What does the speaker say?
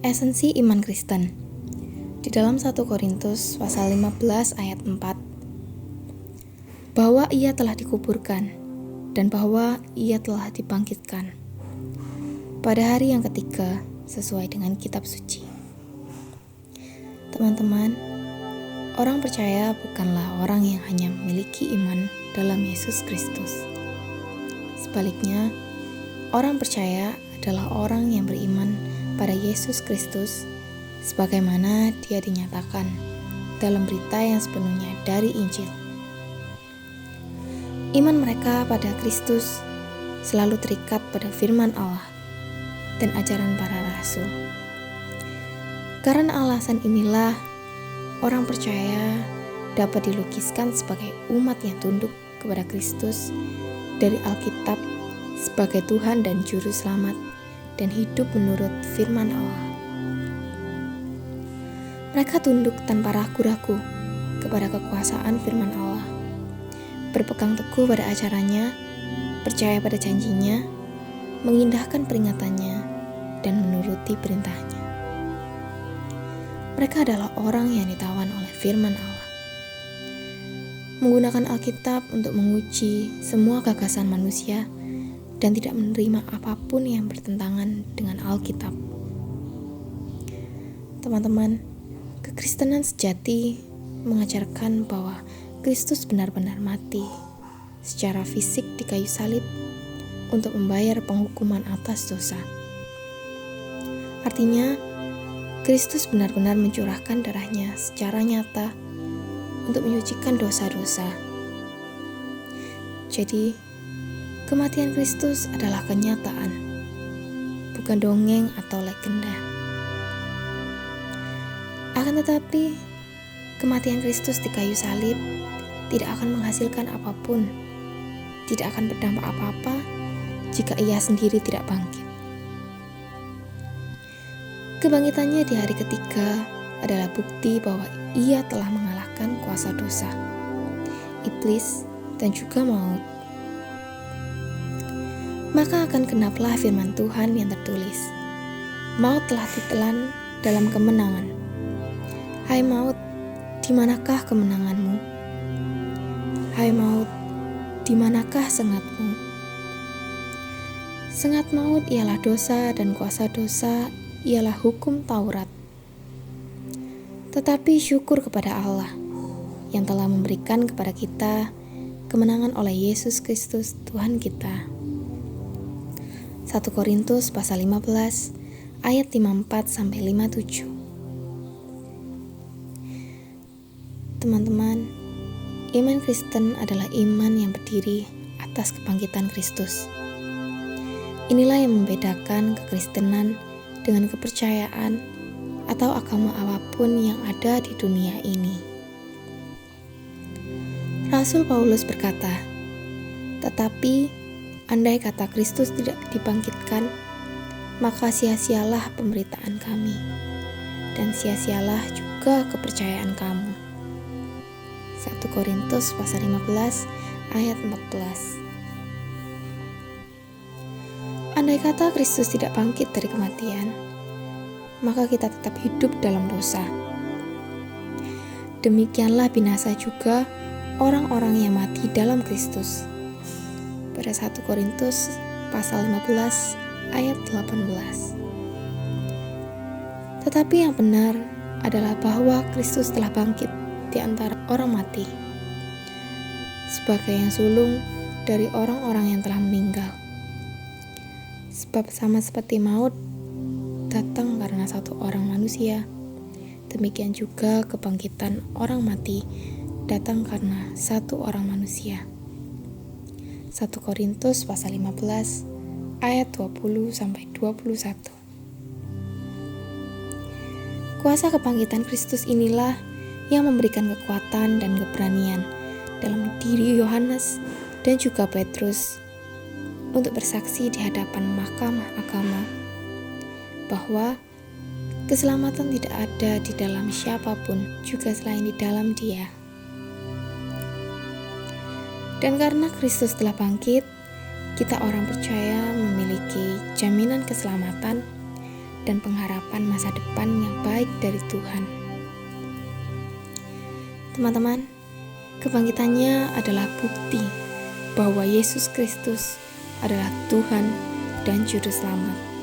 Esensi iman Kristen. Di dalam 1 Korintus pasal 15 ayat 4, bahwa ia telah dikuburkan dan bahwa ia telah dibangkitkan pada hari yang ketiga sesuai dengan kitab suci. Teman-teman, orang percaya bukanlah orang yang hanya memiliki iman dalam Yesus Kristus. Sebaliknya, orang percaya adalah orang yang beriman pada Yesus Kristus sebagaimana dia dinyatakan dalam berita yang sepenuhnya dari Injil. Iman mereka pada Kristus selalu terikat pada firman Allah dan ajaran para rasul. Karena alasan inilah, orang percaya dapat dilukiskan sebagai umat yang tunduk kepada Kristus dari Alkitab sebagai Tuhan dan Juru Selamat dan hidup menurut firman Allah. Mereka tunduk tanpa ragu-ragu kepada kekuasaan firman Allah, berpegang teguh pada ajarannya, percaya pada janjinya, mengindahkan peringatannya, dan menuruti perintahnya. Mereka adalah orang yang ditawan oleh firman Allah, menggunakan Alkitab untuk menguji semua gagasan manusia dan tidak menerima apapun yang bertentangan dengan Alkitab. Teman-teman, kekristenan sejati mengajarkan bahwa Kristus benar-benar mati secara fisik di kayu salib untuk membayar penghukuman atas dosa. Artinya, Kristus benar-benar mencurahkan darahnya secara nyata untuk menyucikan dosa-dosa. Jadi, kematian Kristus adalah kenyataan, bukan dongeng atau legenda. Akan tetapi, kematian Kristus di kayu salib tidak akan menghasilkan apapun, tidak akan berdampak apa-apa jika ia sendiri tidak bangkit. Kebangkitannya di hari ketiga adalah bukti bahwa ia telah mengalahkan kuasa dosa, iblis, dan juga maut. Maka akan genaplah firman Tuhan yang tertulis, maut telah ditelan dalam kemenangan. Hai maut, di manakah kemenanganmu? Hai maut, di manakah sengatmu? Sengat maut ialah dosa dan kuasa dosa ialah hukum Taurat. Tetapi syukur kepada Allah yang telah memberikan kepada kita kemenangan oleh Yesus Kristus Tuhan kita. 1 Korintus pasal 15 ayat 54-57. Teman-teman, iman Kristen adalah iman yang berdiri atas kebangkitan Kristus. Inilah yang membedakan kekristenan dengan kepercayaan atau agama apapun yang ada di dunia ini. Rasul Paulus berkata, "Tetapi andai kata Kristus tidak dibangkitkan, maka sia-sialah pemberitaan kami, dan sia-sialah juga kepercayaan kamu." 1 Korintus pasal 15 ayat 14. Andai kata Kristus tidak bangkit dari kematian, maka kita tetap hidup dalam dosa. Demikianlah binasa juga orang-orang yang mati dalam Kristus. Pada 1 Korintus pasal 15 ayat 18. Tetapi yang benar adalah bahwa Kristus telah bangkit di antara orang mati, sebagai yang sulung dari orang-orang yang telah meninggal. Sebab sama seperti maut datang karena satu orang manusia, demikian juga kebangkitan orang mati datang karena satu orang manusia. 1 Korintus pasal 15 ayat 20-21. Kuasa kebangkitan Kristus inilah yang memberikan kekuatan dan keberanian dalam diri Yohanes dan juga Petrus untuk bersaksi di hadapan mahkamah agama bahwa keselamatan tidak ada di dalam siapapun juga selain di dalam Dia. Dan karena Kristus telah bangkit, kita orang percaya memiliki jaminan keselamatan dan pengharapan masa depan yang baik dari Tuhan. Teman-teman, kebangkitannya adalah bukti bahwa Yesus Kristus adalah Tuhan dan Juru Selamat.